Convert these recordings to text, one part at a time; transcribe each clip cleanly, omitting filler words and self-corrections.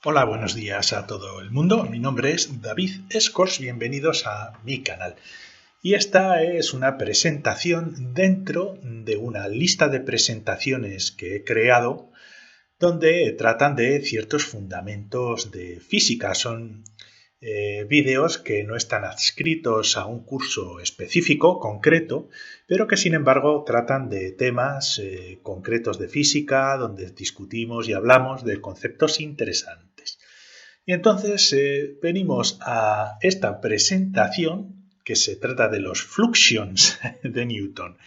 Hola, buenos días a todo el mundo. Mi nombre es David Escors. Bienvenidos a mi canal. Y esta es una presentación dentro de una lista de presentaciones que he creado donde tratan de ciertos fundamentos de física. Son vídeos que no están adscritos a un curso específico, concreto, pero que sin embargo tratan de temas concretos de física, donde discutimos y hablamos de conceptos interesantes. Y entonces venimos a esta presentación que se trata de los fluxions de Newton.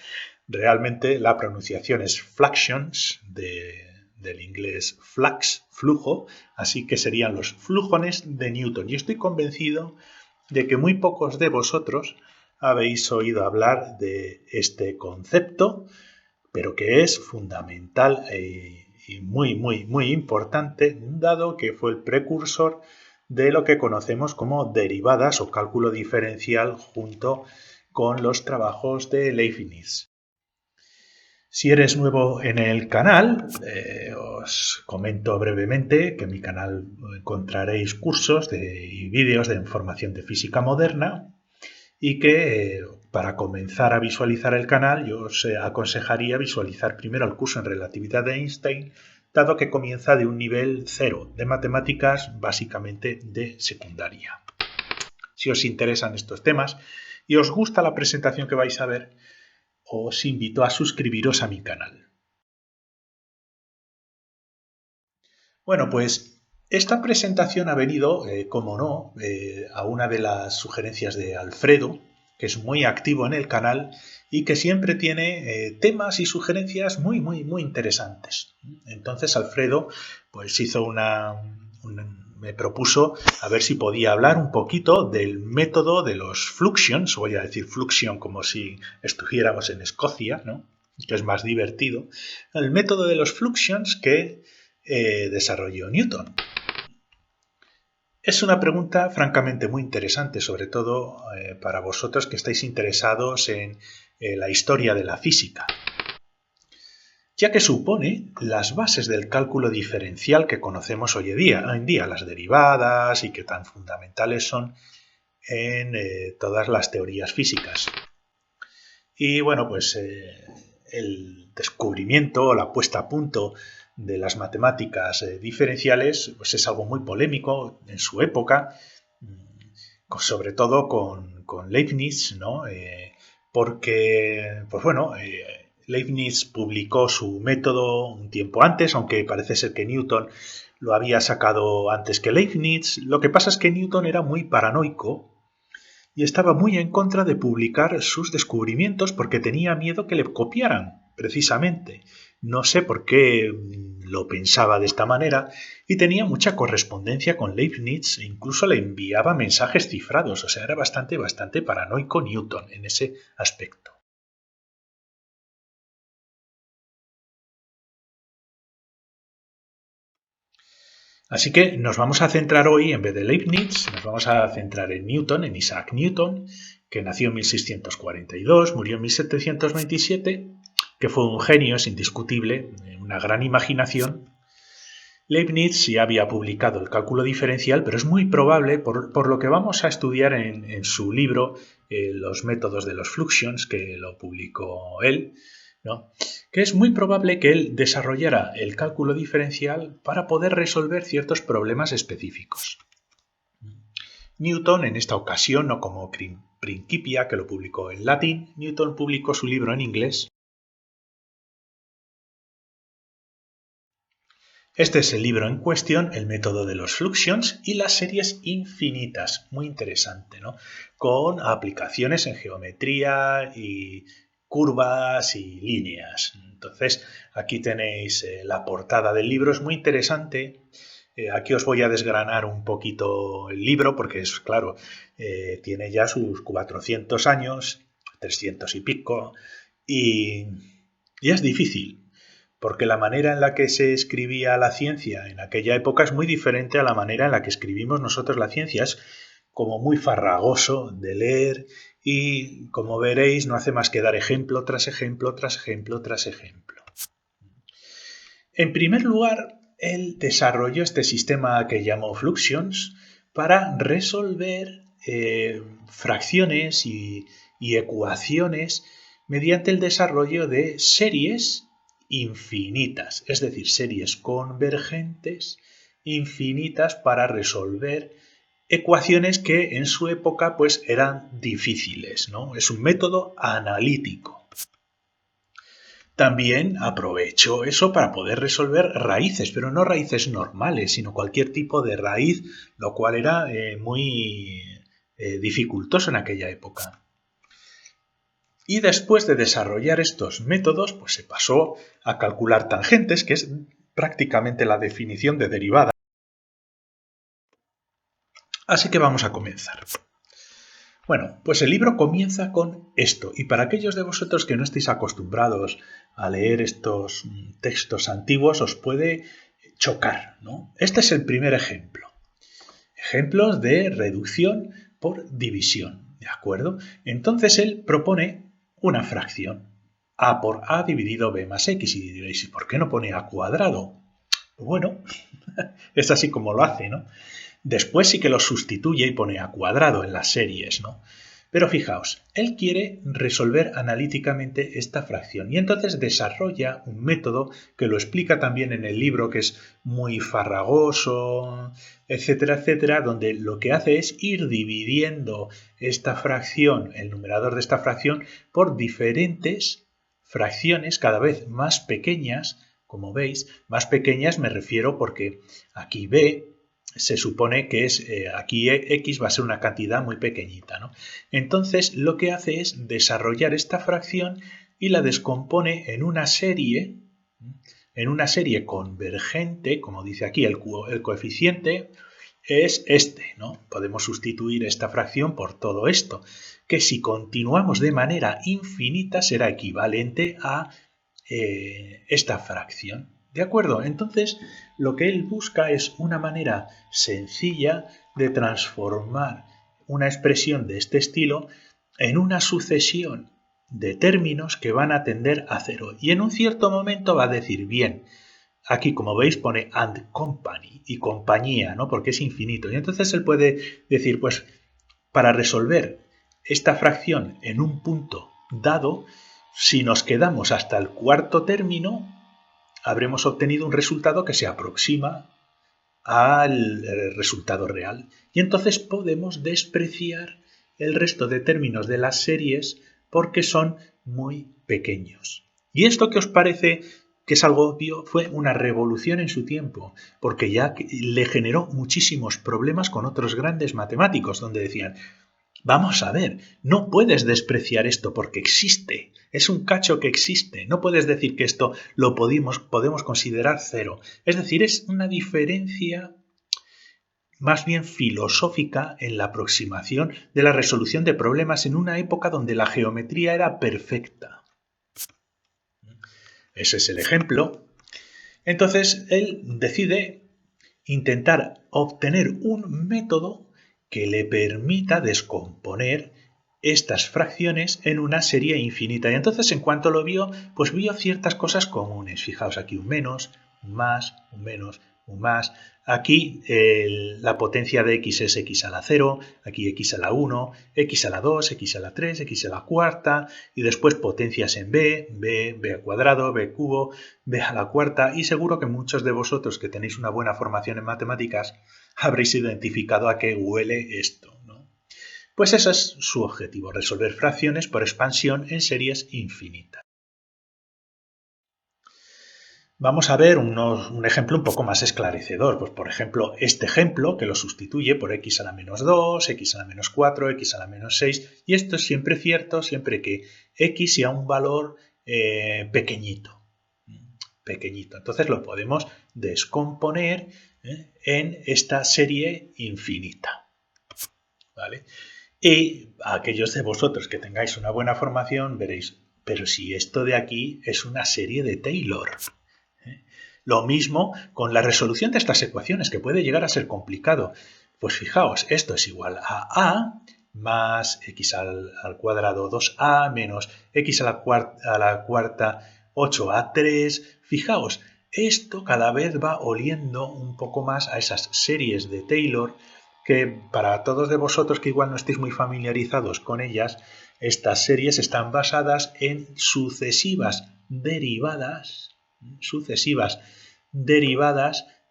Realmente la pronunciación es fluxions del inglés flux, flujo, así que serían los flujones de Newton. Y estoy convencido de que muy pocos de vosotros habéis oído hablar de este concepto, pero que es fundamental y muy importante, dado que fue el precursor de lo que conocemos como derivadas o cálculo diferencial junto con los trabajos de Leibniz. Si eres nuevo en el canal, os comento brevemente que en mi canal encontraréis cursos y vídeos de información de física moderna y que para comenzar a visualizar el canal yo os aconsejaría visualizar primero el curso en relatividad de Einstein, dado que comienza de un nivel 0 de matemáticas, básicamente de secundaria. Si os interesan estos temas y os gusta la presentación que vais a ver, os invito a suscribiros a mi canal. Bueno, pues esta presentación ha venido, como no, a una de las sugerencias de Alfredo, que es muy activo en el canal y que siempre tiene temas y sugerencias muy interesantes. Entonces Alfredo pues hizo me propuso a ver si podía hablar un poquito del método de los fluxions, voy a decir fluxion como si estuviéramos en Escocia, ¿no? Que es más divertido, el método de los fluxions que desarrolló Newton. Es una pregunta francamente muy interesante, sobre todo para vosotros que estáis interesados en la historia de la física, ya que supone las bases del cálculo diferencial que conocemos hoy en día, las derivadas y que tan fundamentales son en todas las teorías físicas. Y bueno, pues el descubrimiento o la puesta a punto de las matemáticas diferenciales pues es algo muy polémico en su época, sobre todo con Leibniz, ¿no? Porque, pues bueno, Leibniz publicó su método un tiempo antes, aunque parece ser que Newton lo había sacado antes que Leibniz. Lo que pasa es que Newton era muy paranoico y estaba muy en contra de publicar sus descubrimientos porque tenía miedo que le copiaran, precisamente. No sé por qué lo pensaba de esta manera y tenía mucha correspondencia con Leibniz e incluso le enviaba mensajes cifrados, o sea, era bastante paranoico Newton en ese aspecto. Así que nos vamos a centrar hoy, en vez de Leibniz, nos vamos a centrar en Newton, en Isaac Newton, que nació en 1642, murió en 1727, que fue un genio, es indiscutible, una gran imaginación. Leibniz ya había publicado el cálculo diferencial, pero es muy probable, por lo que vamos a estudiar en su libro, Los métodos de los fluxions, que lo publicó él, ¿no? Que es muy probable que él desarrollara el cálculo diferencial para poder resolver ciertos problemas específicos. Newton, en esta ocasión, no como Principia, que lo publicó en latín, Newton publicó su libro en inglés. Este es el libro en cuestión, el método de los fluxions y las series infinitas, muy interesante, ¿no? Con aplicaciones en geometría y curvas y líneas. Entonces, aquí tenéis la portada del libro, es muy interesante. Aquí os voy a desgranar un poquito el libro porque es, claro, tiene ya sus 400 años, 300 y pico, y es difícil porque la manera en la que se escribía la ciencia en aquella época es muy diferente a la manera en la que escribimos nosotros la ciencia. Es como muy farragoso de leer y, como veréis, no hace más que dar ejemplo tras ejemplo tras ejemplo tras ejemplo. En primer lugar, él desarrolló este sistema que llamó Fluxions para resolver fracciones y ecuaciones mediante el desarrollo de series infinitas, es decir, series convergentes infinitas para resolver ecuaciones que en su época pues eran difíciles, ¿no? Es un método analítico. También aprovechó eso para poder resolver raíces, pero no raíces normales, sino cualquier tipo de raíz, lo cual era muy dificultoso en aquella época. Y después de desarrollar estos métodos, pues se pasó a calcular tangentes, que es prácticamente la definición de derivada. Así que vamos a comenzar. Bueno, pues el libro comienza con esto, y para aquellos de vosotros que no estéis acostumbrados a leer estos textos antiguos, os puede chocar, ¿no? Este es el primer ejemplo. Ejemplos de reducción por división, ¿de acuerdo? Entonces él propone una fracción, a por a dividido b más x, y diréis, ¿por qué no pone a cuadrado? Bueno, es así como lo hace, ¿no? Después sí que lo sustituye y pone a cuadrado en las series, ¿no? Pero fijaos, él quiere resolver analíticamente esta fracción y entonces desarrolla un método que lo explica también en el libro, que es muy farragoso, etcétera, etcétera, donde lo que hace es ir dividiendo esta fracción, el numerador de esta fracción, por diferentes fracciones cada vez más pequeñas. Como veis, más pequeñas me refiero porque aquí b se supone que es, aquí x va a ser una cantidad muy pequeñita, ¿no? Entonces lo que hace es desarrollar esta fracción y la descompone en una serie convergente, como dice aquí, el coeficiente es este, ¿no? Podemos sustituir esta fracción por todo esto, que si continuamos de manera infinita será equivalente a esta fracción. ¿De acuerdo? Entonces, lo que él busca es una manera sencilla de transformar una expresión de este estilo en una sucesión de términos que van a tender a cero. Y en un cierto momento va a decir, bien, aquí como veis pone and company y compañía, ¿no? Porque es infinito. Y entonces él puede decir, pues, para resolver esta fracción en un punto dado, si nos quedamos hasta el cuarto término, habremos obtenido un resultado que se aproxima al resultado real. Y entonces podemos despreciar el resto de términos de las series porque son muy pequeños. ¿Y esto qué os parece que es algo obvio? Fue una revolución en su tiempo, porque ya le generó muchísimos problemas con otros grandes matemáticos, donde decían, vamos a ver, no puedes despreciar esto porque existe, es un cacho que existe, no puedes decir que esto lo podemos considerar cero. Es decir, es una diferencia más bien filosófica en la aproximación de la resolución de problemas en una época donde la geometría era perfecta. Ese es el ejemplo. Entonces, él decide intentar obtener un método que le permita descomponer estas fracciones en una serie infinita. Y entonces, en cuanto lo vio, pues vio ciertas cosas comunes. Fijaos aquí un menos, un más, un menos, un más. Aquí la potencia de x es x a la 0, aquí x a la 1, x a la 2, x a la 3, x a la cuarta, y después potencias en b al cuadrado, b cubo, b a la cuarta, y seguro que muchos de vosotros que tenéis una buena formación en matemáticas habréis identificado a qué huele esto, ¿no? Pues ese es su objetivo, resolver fracciones por expansión en series infinitas. Vamos a ver un ejemplo un poco más esclarecedor. Pues, por ejemplo, este ejemplo que lo sustituye por x a la menos 2, x a la menos 4, x a la menos 6. Y esto es siempre cierto, siempre que x sea un valor pequeñito. Entonces lo podemos descomponer en esta serie infinita. ¿Vale? Y a aquellos de vosotros que tengáis una buena formación veréis, pero si esto de aquí es una serie de Taylor. Lo mismo con la resolución de estas ecuaciones, que puede llegar a ser complicado. Pues fijaos, esto es igual a más x al cuadrado 2a menos x a la cuarta 8a3. Fijaos, Esto cada vez va oliendo un poco más a esas series de Taylor que para todos de vosotros que igual no estéis muy familiarizados con ellas, estas series están basadas en sucesivas derivadas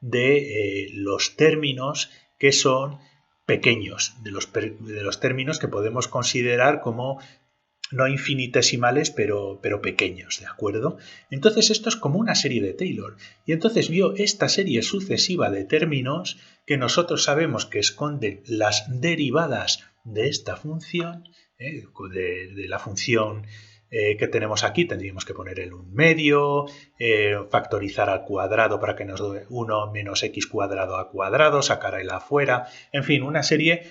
de los términos que son pequeños, de los términos que podemos considerar como no infinitesimales, pero pequeños, ¿de acuerdo? Entonces esto es como una serie de Taylor. Y entonces vio esta serie sucesiva de términos que nosotros sabemos que esconden las derivadas de esta función, de la función que tenemos aquí, tendríamos que poner en un medio, factorizar al cuadrado para que nos dé 1 menos x cuadrado a cuadrado, sacar el afuera, en fin, una serie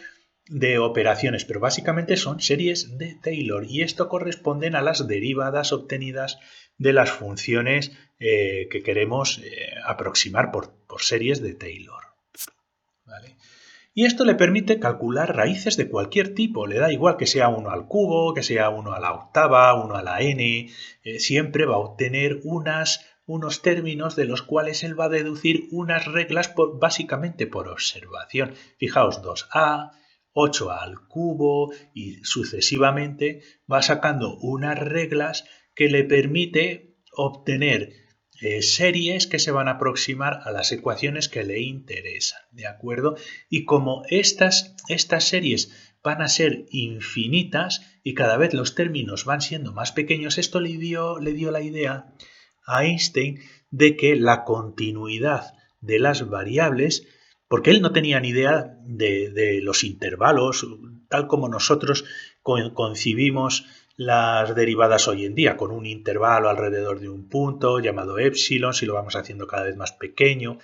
de operaciones, pero básicamente son series de Taylor y esto corresponden a las derivadas obtenidas de las funciones que queremos aproximar por series de Taylor. ¿Vale? Y esto le permite calcular raíces de cualquier tipo, le da igual que sea 1 al cubo, que sea 1 a la octava, 1 a la n, siempre va a obtener unos términos de los cuales él va a deducir unas reglas básicamente por observación. Fijaos, 2a, 8 al cubo y sucesivamente va sacando unas reglas que le permite obtener series que se van a aproximar a las ecuaciones que le interesan, ¿de acuerdo? Y como estas series van a ser infinitas y cada vez los términos van siendo más pequeños, esto le dio la idea a Einstein de que la continuidad de las variables, porque él no tenía ni idea de los intervalos, tal como nosotros concibimos las derivadas hoy en día, con un intervalo alrededor de un punto llamado epsilon, si lo vamos haciendo cada vez más pequeño,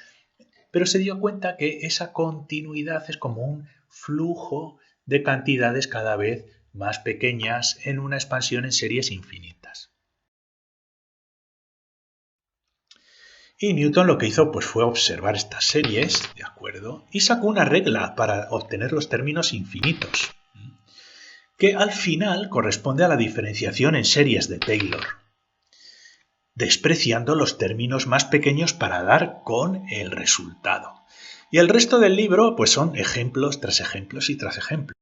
pero se dio cuenta que esa continuidad es como un flujo de cantidades cada vez más pequeñas en una expansión en series infinitas. Y Newton lo que hizo pues, fue observar estas series, ¿de acuerdo? Y sacó una regla para obtener los términos infinitos, que al final corresponde a la diferenciación en series de Taylor, despreciando los términos más pequeños para dar con el resultado. Y el resto del libro pues son ejemplos tras ejemplos y tras ejemplos.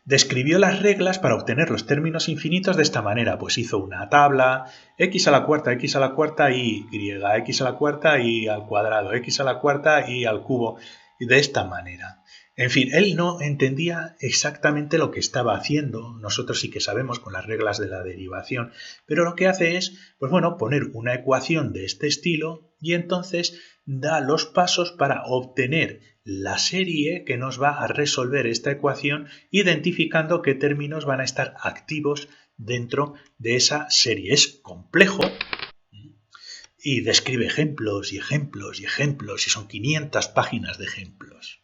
Describió las reglas para obtener los términos infinitos de esta manera, pues hizo una tabla, x a la cuarta y, x a la cuarta y al cuadrado, x a la cuarta y al cubo, y de esta manera. En fin, él no entendía exactamente lo que estaba haciendo, nosotros sí que sabemos con las reglas de la derivación, pero lo que hace es, pues bueno, poner una ecuación de este estilo y entonces da los pasos para obtener la serie que nos va a resolver esta ecuación, identificando qué términos van a estar activos dentro de esa serie. Es complejo y describe ejemplos y ejemplos y ejemplos y son 500 páginas de ejemplos.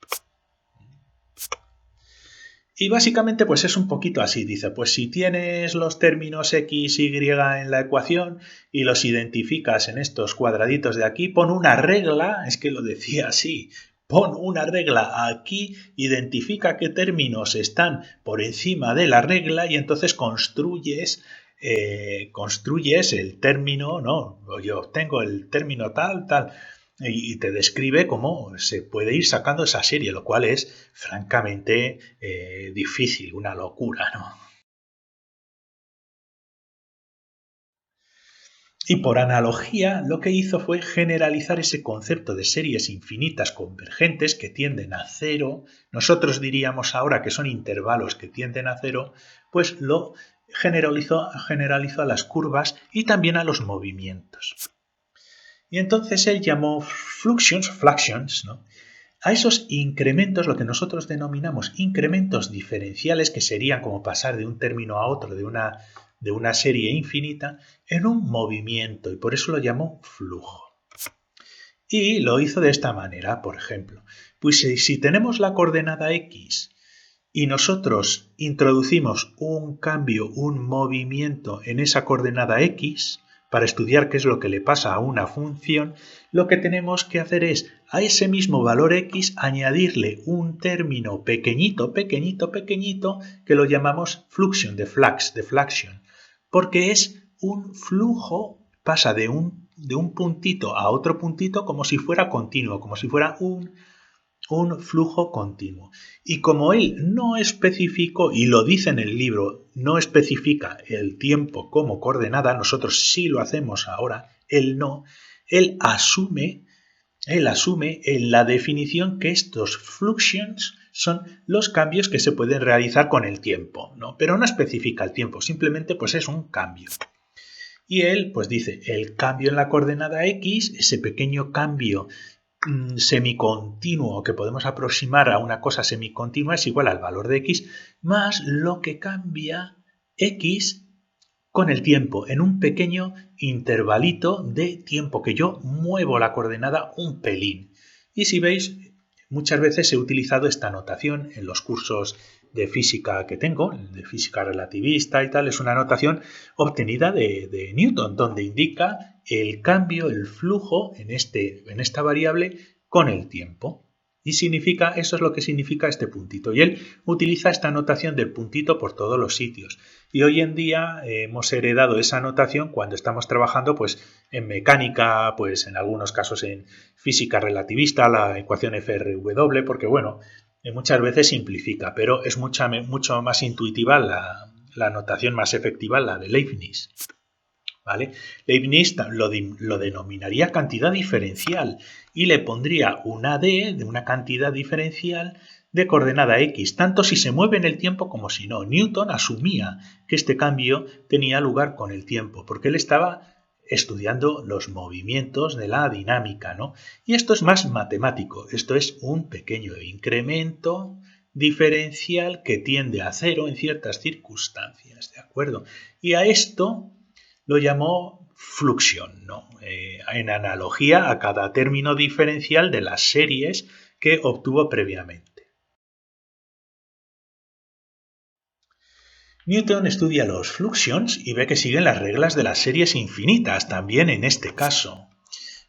Y básicamente pues es un poquito así, dice, pues si tienes los términos x, y en la ecuación y los identificas en estos cuadraditos de aquí, pon una regla, es que lo decía así, pon una regla aquí, identifica qué términos están por encima de la regla y entonces construyes el término, ¿no? Yo obtengo el término tal, y te describe cómo se puede ir sacando esa serie, lo cual es francamente difícil, una locura, ¿no? Y por analogía, lo que hizo fue generalizar ese concepto de series infinitas convergentes que tienden a cero. Nosotros diríamos ahora que son intervalos que tienden a cero, pues lo generalizó a las curvas y también a los movimientos. Y entonces él llamó fluxions, ¿no? A esos incrementos, lo que nosotros denominamos incrementos diferenciales, que serían como pasar de un término a otro de una serie infinita, en un movimiento, y por eso lo llamó flujo. Y lo hizo de esta manera, por ejemplo. Pues si tenemos la coordenada x y nosotros introducimos un cambio, un movimiento en esa coordenada x, para estudiar qué es lo que le pasa a una función, lo que tenemos que hacer es a ese mismo valor x añadirle un término pequeñito, que lo llamamos fluxión, deflection, porque es un flujo, pasa de un puntito a otro puntito como si fuera continuo, como si fuera un flujo continuo. Y como él no especificó, y lo dice en el libro, no especifica el tiempo como coordenada, nosotros sí lo hacemos ahora, él no, él asume en la definición que estos fluxions son los cambios que se pueden realizar con el tiempo, ¿no? Pero no especifica el tiempo, simplemente pues es un cambio. Y él pues dice, el cambio en la coordenada x, ese pequeño cambio semicontinuo que podemos aproximar a una cosa semicontinua es igual al valor de x más lo que cambia x con el tiempo en un pequeño intervalito de tiempo que yo muevo la coordenada un pelín. Y si veis, muchas veces he utilizado esta notación en los cursos de física que tengo, de física relativista y tal. Es una notación obtenida de Newton, donde indica el cambio, el flujo en esta variable con el tiempo. Y eso es lo que significa este puntito. Y él utiliza esta notación del puntito por todos los sitios. Y hoy en día hemos heredado esa notación cuando estamos trabajando pues, en mecánica, pues en algunos casos en física relativista, la ecuación FRW, porque bueno, muchas veces simplifica, pero es mucho más intuitiva la notación más efectiva, la de Leibniz. ¿Vale? Leibniz lo denominaría cantidad diferencial y le pondría una d de una cantidad diferencial de coordenada x, tanto si se mueve en el tiempo como si no. Newton asumía que este cambio tenía lugar con el tiempo, porque él estaba estudiando los movimientos de la dinámica, ¿no? Y esto es más matemático, esto es un pequeño incremento diferencial que tiende a cero en ciertas circunstancias, ¿de acuerdo? Y a esto lo llamó fluxión, ¿no? En analogía a cada término diferencial de las series que obtuvo previamente. Newton estudia los fluxions y ve que siguen las reglas de las series infinitas, también en este caso,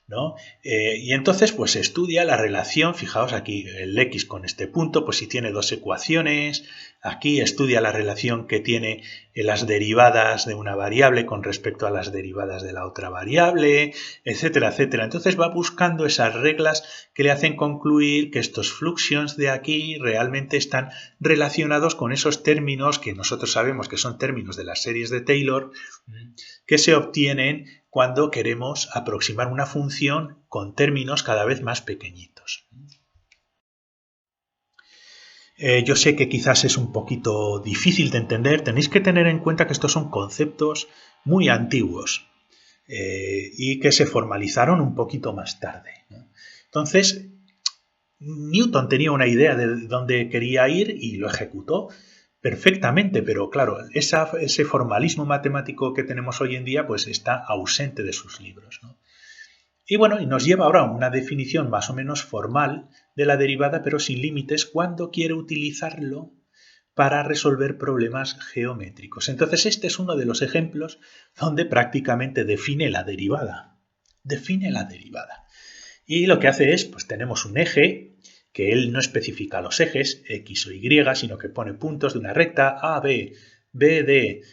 ¿no? Y entonces pues estudia la relación, fijaos aquí el x con este punto, pues si tiene dos ecuaciones, aquí estudia la relación que tiene las derivadas de una variable con respecto a las derivadas de la otra variable, etcétera, etcétera. Entonces va buscando esas reglas que le hacen concluir que estos fluxions de aquí realmente están relacionados con esos términos que nosotros sabemos que son términos de las series de Taylor, que se obtienen cuando queremos aproximar una función con términos cada vez más pequeñitos. Yo sé que quizás es un poquito difícil de entender, tenéis que tener en cuenta que estos son conceptos muy antiguos y que se formalizaron un poquito más tarde, ¿no? Entonces, Newton tenía una idea de dónde quería ir y lo ejecutó perfectamente, pero claro, ese formalismo matemático que tenemos hoy en día pues está ausente de sus libros, ¿no? Y bueno, y nos lleva ahora a una definición más o menos formal de la derivada, pero sin límites, cuando quiere utilizarlo para resolver problemas geométricos. Entonces este es uno de los ejemplos donde prácticamente define la derivada. Define la derivada. Y lo que hace es, pues tenemos un eje, que él no especifica los ejes, X o Y, sino que pone puntos de una recta AB, BD,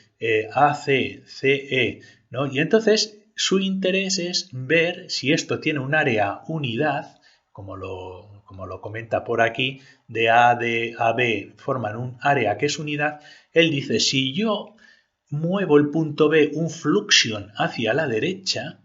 AC, CE, ¿no? Y entonces su interés es ver si esto tiene un área unidad, como lo comenta por aquí, de A, de AB forman un área que es unidad. Él dice, si yo muevo el punto B un fluxión hacia la derecha,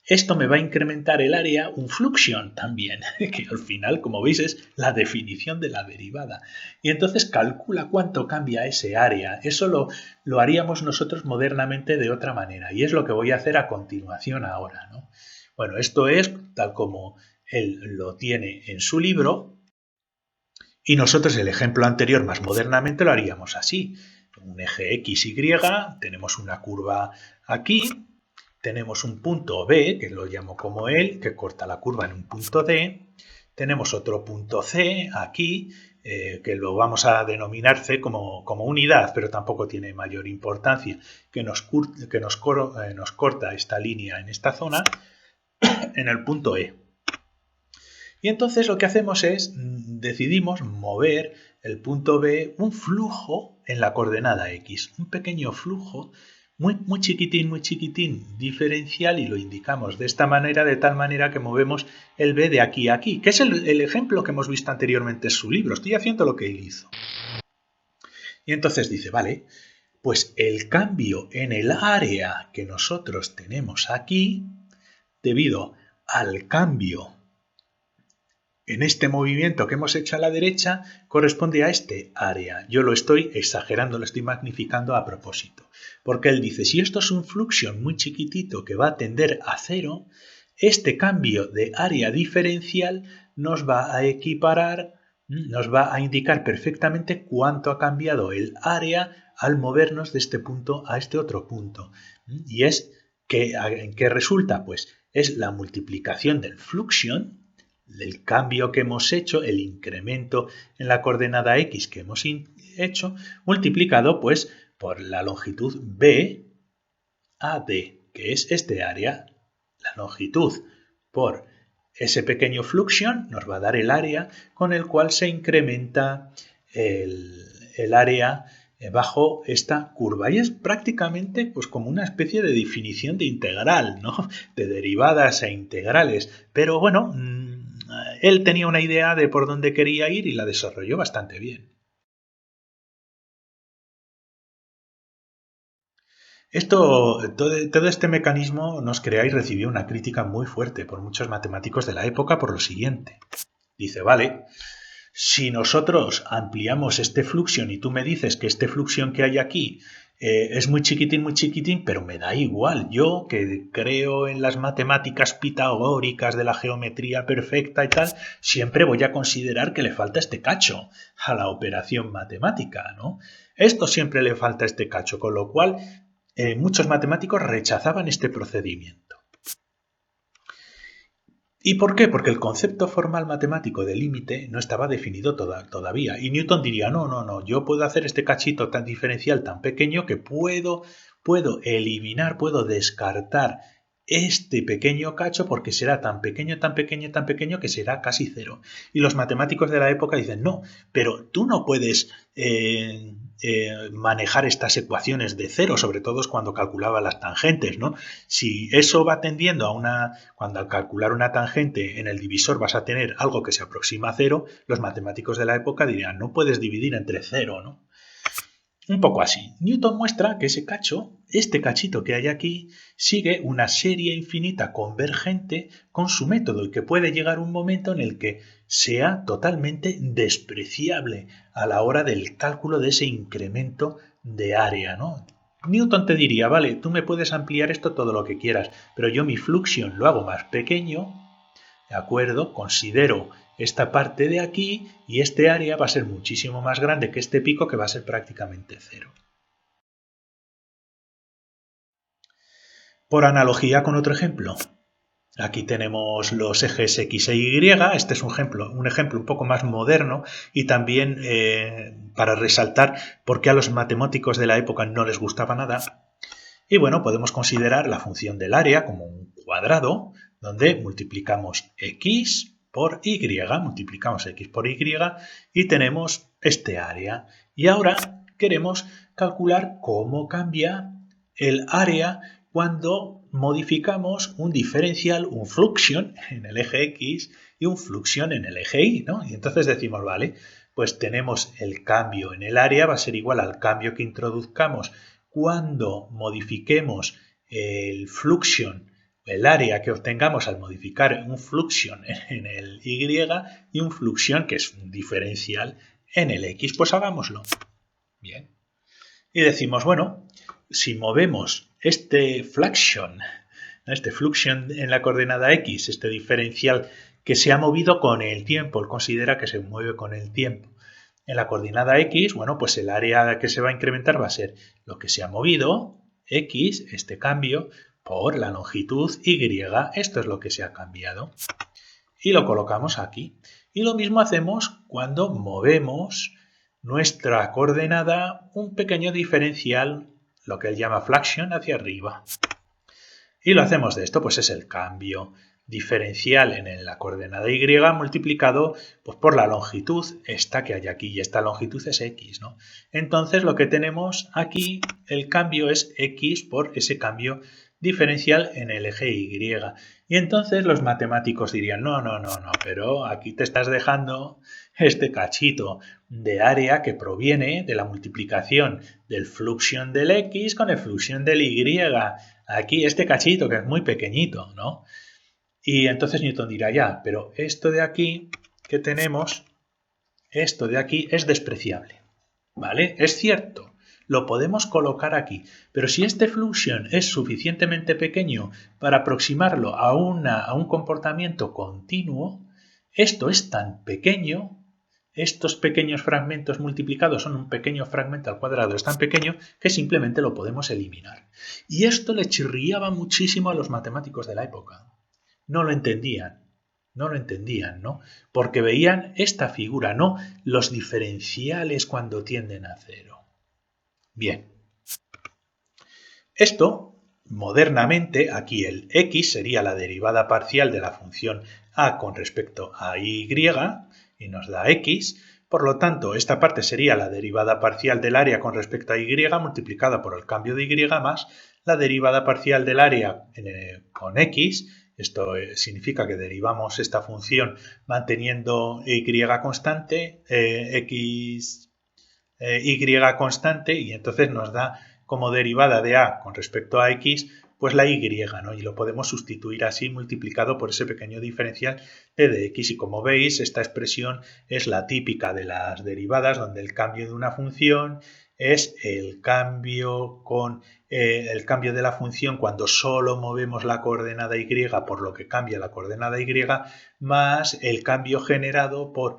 esto me va a incrementar el área un fluxión también, que al final, como veis, es la definición de la derivada. Y entonces calcula cuánto cambia ese área. Eso lo haríamos nosotros modernamente de otra manera. Y es lo que voy a hacer a continuación ahora, ¿no? Bueno, esto es tal como él lo tiene en su libro. Y nosotros el ejemplo anterior, más modernamente, lo haríamos así. Un eje X, Y, tenemos una curva aquí. Tenemos un punto B, que lo llamo como él, que corta la curva en un punto D. Tenemos otro punto C aquí, que lo vamos a denominar C como unidad, pero tampoco tiene mayor importancia, que nos corta esta línea en esta zona, en el punto E. Y entonces lo que hacemos es, decidimos mover el punto B un flujo en la coordenada X, un pequeño flujo muy chiquitín, diferencial, y lo indicamos de esta manera, de tal manera que movemos el B de aquí a aquí, que es el ejemplo que hemos visto anteriormente en su libro. Estoy haciendo lo que él hizo. Y entonces dice, vale, pues el cambio en el área que nosotros tenemos aquí, debido al cambio en este movimiento que hemos hecho a la derecha, corresponde a este área. Yo lo estoy exagerando, lo estoy magnificando a propósito. Porque él dice, si esto es un fluxión muy chiquitito que va a tender a cero, este cambio de área diferencial nos va a equiparar, nos va a indicar perfectamente cuánto ha cambiado el área al movernos de este punto a este otro punto. Y es que, ¿en qué resulta? Pues es la multiplicación del fluxión, del cambio que hemos hecho, el incremento en la coordenada X que hemos hecho, multiplicado pues por la longitud B AD, que es este área. La longitud por ese pequeño fluxión nos va a dar el área con el cual se incrementa el área bajo esta curva. Y es prácticamente pues como una especie de definición de integral, ¿no? De derivadas e integrales. Pero bueno, él tenía una idea de por dónde quería ir y la desarrolló bastante bien. Todo este mecanismo nos crea y recibió una crítica muy fuerte por muchos matemáticos de la época por lo siguiente. Dice, vale, si nosotros ampliamos este fluxión y tú me dices que este fluxión que hay aquí es muy chiquitín, pero me da igual. Yo, que creo en las matemáticas pitagóricas de la geometría perfecta y tal, siempre voy a considerar que le falta este cacho a la operación matemática, ¿no? Esto siempre le falta este cacho, con lo cual muchos matemáticos rechazaban este procedimiento. ¿Y por qué? Porque el concepto formal matemático de límite no estaba definido todavía. Y Newton diría, no, yo puedo hacer este cachito tan diferencial, tan pequeño, que puedo eliminar, puedo descartar este pequeño cacho porque será tan pequeño que será casi cero. Y los matemáticos de la época dicen, no, pero tú no puedes manejar estas ecuaciones de cero, sobre todo cuando calculaba las tangentes, ¿no? Si eso va tendiendo a cuando al calcular una tangente en el divisor vas a tener algo que se aproxima a cero, los matemáticos de la época dirían, no puedes dividir entre cero, ¿no? Un poco así. Newton muestra que ese cacho, este cachito que hay aquí, sigue una serie infinita convergente con su método y que puede llegar un momento en el que sea totalmente despreciable a la hora del cálculo de ese incremento de área, ¿no? Newton te diría, vale, tú me puedes ampliar esto todo lo que quieras, pero yo mi fluxión lo hago más pequeño, ¿de acuerdo? Considero esta parte de aquí y este área va a ser muchísimo más grande que este pico, que va a ser prácticamente cero. Por analogía con otro ejemplo, aquí tenemos los ejes X e Y. Este es un ejemplo un poco más moderno y también para resaltar por qué a los matemáticos de la época no les gustaba nada. Y bueno, podemos considerar la función del área como un cuadrado donde multiplicamos X por Y, multiplicamos X por Y y tenemos este área. Y ahora queremos calcular cómo cambia el área cuando modificamos un diferencial, un fluxión en el eje X y un fluxión en el eje Y, ¿no? Y entonces decimos, vale, pues tenemos el cambio en el área, va a ser igual al cambio que introduzcamos cuando modifiquemos el fluxión, el área que obtengamos al modificar un fluxión en el Y y un fluxión, que es un diferencial, en el X. Pues hagámoslo. Bien. Y decimos, bueno, si movemos este fluxión en la coordenada X, este diferencial que se ha movido con el tiempo, él considera que se mueve con el tiempo. En la coordenada X, bueno, pues el área que se va a incrementar va a ser lo que se ha movido, X, este cambio, por la longitud Y. Esto es lo que se ha cambiado. y lo colocamos aquí. Y lo mismo hacemos cuando movemos nuestra coordenada un pequeño diferencial, lo que él llama flexion, hacia arriba. Y lo hacemos de esto, pues es el cambio diferencial en la coordenada y multiplicado pues, por la longitud esta que hay aquí, y esta longitud es x, ¿no? Entonces lo que tenemos aquí, el cambio es x por ese cambio diferencial en el eje y. Y entonces los matemáticos dirían, no, pero aquí te estás dejando este cachito de área que proviene de la multiplicación del fluxión del x con el fluxión del y. Aquí este cachito que es muy pequeñito, ¿no? Y entonces Newton dirá, ya, pero esto de aquí que tenemos, esto de aquí es despreciable, ¿vale? Es cierto, lo podemos colocar aquí, pero si este fluxión es suficientemente pequeño para aproximarlo a un comportamiento continuo, esto es tan pequeño, estos pequeños fragmentos multiplicados son un pequeño fragmento al cuadrado, es tan pequeño que simplemente lo podemos eliminar. Y esto le chirriaba muchísimo a los matemáticos de la época. No lo entendían, ¿no? Porque veían esta figura, no los diferenciales cuando tienden a cero. Bien. Esto, modernamente, aquí el x sería la derivada parcial de la función a con respecto a y, y nos da x. Por lo tanto, esta parte sería la derivada parcial del área con respecto a y multiplicada por el cambio de y más la derivada parcial del área con x. Esto significa que derivamos esta función manteniendo y constante, y constante, y entonces nos da como derivada de a con respecto a x, pues la y, ¿no? Y lo podemos sustituir así multiplicado por ese pequeño diferencial de dx. Y como veis, esta expresión es la típica de las derivadas, donde el cambio de una función es el cambio de la función cuando solo movemos la coordenada y, por lo que cambia la coordenada y, más el cambio generado por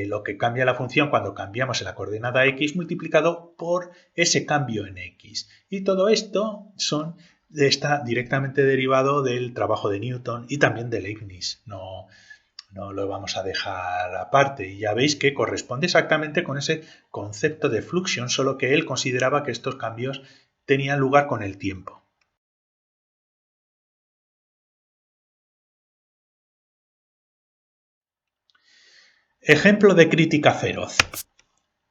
lo que cambia la función cuando cambiamos en la coordenada x multiplicado por ese cambio en x. Y todo esto está directamente derivado del trabajo de Newton y también de Leibniz. No lo vamos a dejar aparte. Y ya veis que corresponde exactamente con ese concepto de fluxión, solo que él consideraba que estos cambios tenían lugar con el tiempo. Ejemplo de crítica feroz.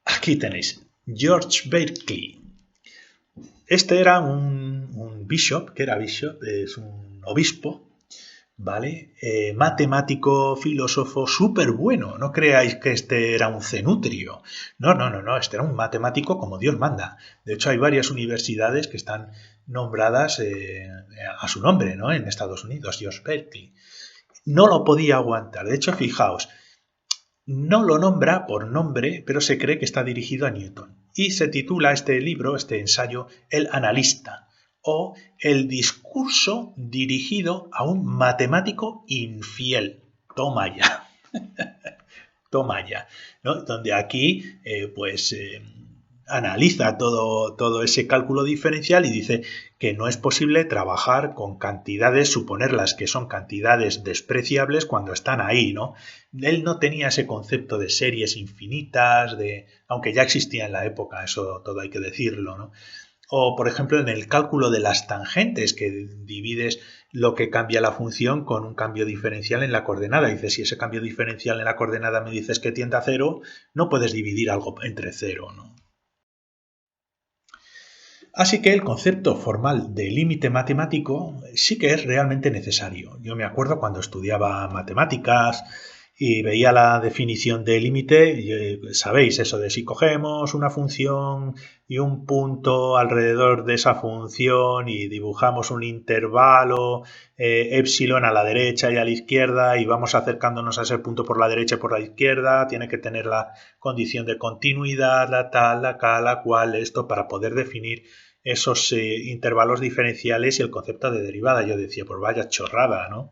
Aquí tenéis George Berkeley. Este era un bishop, es un obispo, ¿vale? Matemático, filósofo, súper bueno. No creáis que este era un cenutrio. No, este era un matemático como Dios manda. De hecho, hay varias universidades que están nombradas a su nombre, ¿no? En Estados Unidos, George Berkeley. No lo podía aguantar. De hecho, fijaos, no lo nombra por nombre, pero se cree que está dirigido a Newton. Y se titula este libro, este ensayo, El analista, o El discurso dirigido a un matemático infiel. Toma ya. Toma ya. ¿No? Donde aquí, analiza todo ese cálculo diferencial y dice que no es posible trabajar con cantidades, suponerlas que son cantidades despreciables cuando están ahí, ¿no? Él no tenía ese concepto de series infinitas, aunque ya existía en la época, eso todo hay que decirlo, ¿no? O, por ejemplo, en el cálculo de las tangentes, que divides lo que cambia la función con un cambio diferencial en la coordenada. Dices, si ese cambio diferencial en la coordenada me dices que tiende a cero, no puedes dividir algo entre cero, ¿no? Así que el concepto formal de límite matemático sí que es realmente necesario. Yo me acuerdo cuando estudiaba matemáticas y veía la definición de límite, sabéis eso de si cogemos una función y un punto alrededor de esa función y dibujamos un intervalo epsilon a la derecha y a la izquierda y vamos acercándonos a ese punto por la derecha y por la izquierda, tiene que tener la condición de continuidad, la tal, la cual, esto para poder definir esos intervalos diferenciales y el concepto de derivada. Yo decía, pues vaya chorrada, ¿no?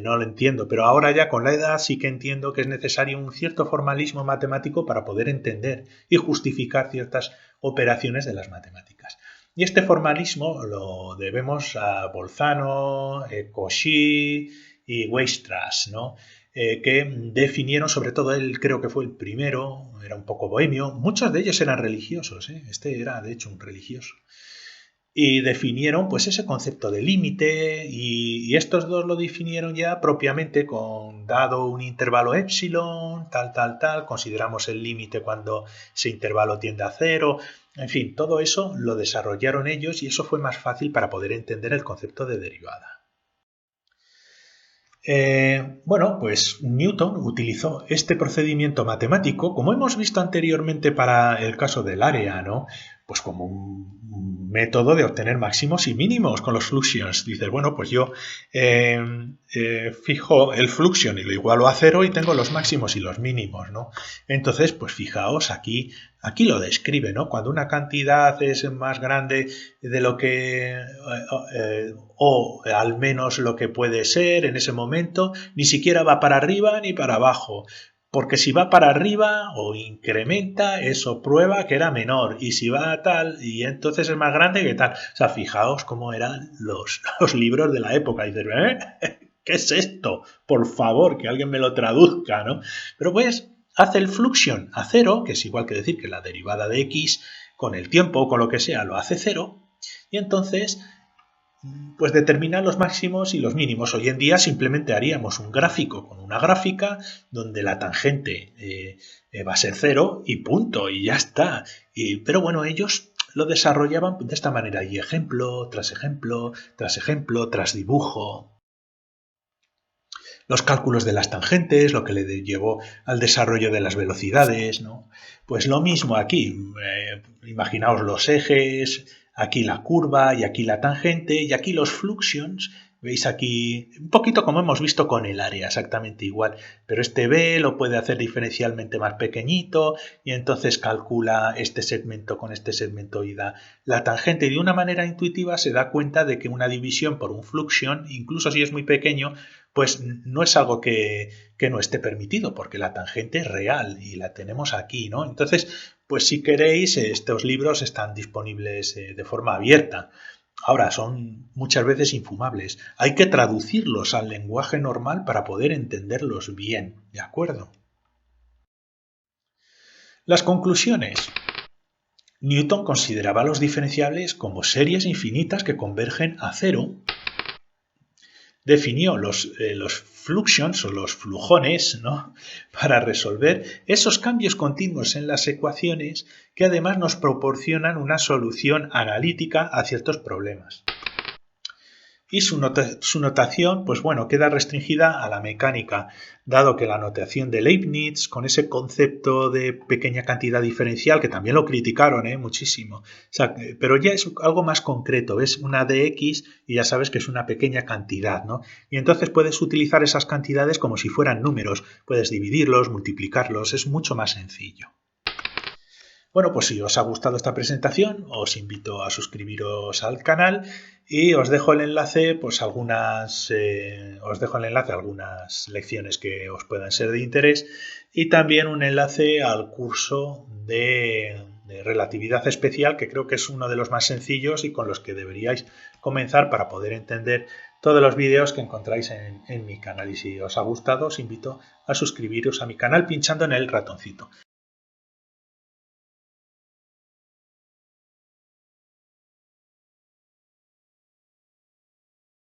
No lo entiendo, pero ahora ya con la edad sí que entiendo que es necesario un cierto formalismo matemático para poder entender y justificar ciertas operaciones de las matemáticas. Y este formalismo lo debemos a Bolzano, Cauchy y Weierstrass, ¿no? Que definieron, sobre todo él creo que fue el primero, era un poco bohemio, muchos de ellos eran religiosos, este era de hecho un religioso, y definieron pues ese concepto de límite y estos dos lo definieron ya propiamente con dado un intervalo epsilon, tal, consideramos el límite cuando ese intervalo tiende a cero, en fin, todo eso lo desarrollaron ellos y eso fue más fácil para poder entender el concepto de derivada. Bueno, pues Newton utilizó este procedimiento matemático, como hemos visto anteriormente para el caso del área, ¿no? Pues como un método de obtener máximos y mínimos con los fluxions. Dices, bueno, pues yo fijo el fluxion y lo igualo a cero y tengo los máximos y los mínimos, ¿no? Entonces, pues fijaos, aquí lo describe, ¿no? Cuando una cantidad es más grande de lo que o al menos lo que puede ser en ese momento, ni siquiera va para arriba ni para abajo. Porque si va para arriba o incrementa, eso prueba que era menor. Y si va a tal, y entonces es más grande que tal. O sea, fijaos cómo eran los libros de la época. Y dices, ¿qué es esto? Por favor, que alguien me lo traduzca, ¿no? Pero pues hace el fluxion a cero, que es igual que decir que la derivada de x con el tiempo o con lo que sea lo hace cero. Y entonces pues determina los máximos y los mínimos. Hoy en día simplemente haríamos un gráfico con una gráfica donde la tangente va a ser cero y punto, y ya está. Pero bueno, ellos lo desarrollaban de esta manera, y ejemplo, tras ejemplo, tras ejemplo, tras dibujo. Los cálculos de las tangentes, lo que le llevó al desarrollo de las velocidades, ¿no? Pues lo mismo aquí. Imaginaos los ejes, aquí la curva y aquí la tangente y aquí los fluxions. Veis aquí un poquito como hemos visto con el área, exactamente igual, pero este B lo puede hacer diferencialmente más pequeñito y entonces calcula este segmento con este segmento y da la tangente, y de una manera intuitiva se da cuenta de que una división por un fluxion, incluso si es muy pequeño, pues no es algo que no esté permitido, porque la tangente es real y la tenemos aquí, ¿no? Entonces, pues si queréis, estos libros están disponibles de forma abierta. Ahora, son muchas veces infumables. Hay que traducirlos al lenguaje normal para poder entenderlos bien, ¿de acuerdo? Las conclusiones. Newton consideraba los diferenciables como series infinitas que convergen a cero. Definió los fluxions o los flujones, ¿no?, para resolver esos cambios continuos en las ecuaciones que además nos proporcionan una solución analítica a ciertos problemas. Y su notación, pues bueno, queda restringida a la mecánica, dado que la notación de Leibniz, con ese concepto de pequeña cantidad diferencial, que también lo criticaron muchísimo, o sea, pero ya es algo más concreto, ves una de x y ya sabes que es una pequeña cantidad, ¿no? Y entonces puedes utilizar esas cantidades como si fueran números, puedes dividirlos, multiplicarlos, es mucho más sencillo. Bueno, pues si os ha gustado esta presentación, os invito a suscribiros al canal y os dejo el enlace, pues a algunas lecciones que os puedan ser de interés y también un enlace al curso de relatividad especial, que creo que es uno de los más sencillos y con los que deberíais comenzar para poder entender todos los vídeos que encontráis en mi canal. Y si os ha gustado, os invito a suscribiros a mi canal pinchando en el ratoncito.